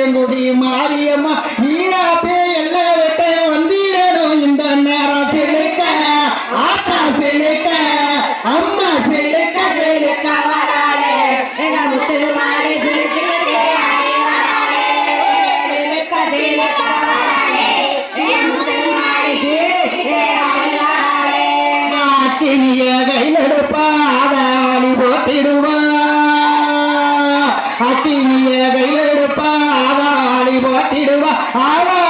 ஆயங்குடி மாரியம்மா நீராப்பே எல்லா விட்ட வந்திடணும் இந்த நேரம் செலுக்க ஆத்தா செலுக்க அம்மா செலுக்க செலுக்க வராளே எங்க முத்து மாறி கையிலெடுப்பா ஆதாளி போட்டிடுவா அக்கினிய கையிலெடுப்பா ஆதாளி போட்டிடுவா ஆவா